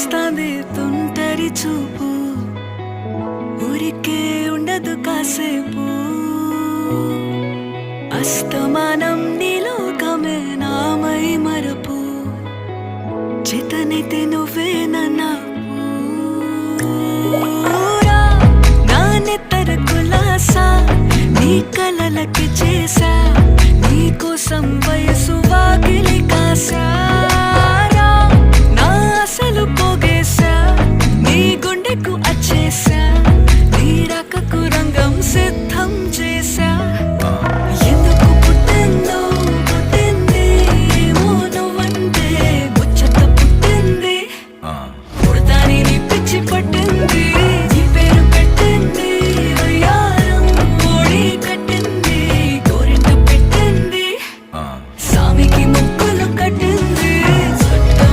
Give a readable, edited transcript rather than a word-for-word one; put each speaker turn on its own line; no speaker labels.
చేస్తాంది తుంటరి చూపు, ఊరికే ఉండదు కాసేపు. అస్తమానం నీలోకమే నామై మరపు, చేతనైతే నువ్వే నాకు. నా నెత్తర కులాసా నీ కలలకి చేసా, నీ కోసం వయసు వాకిలి కాసా.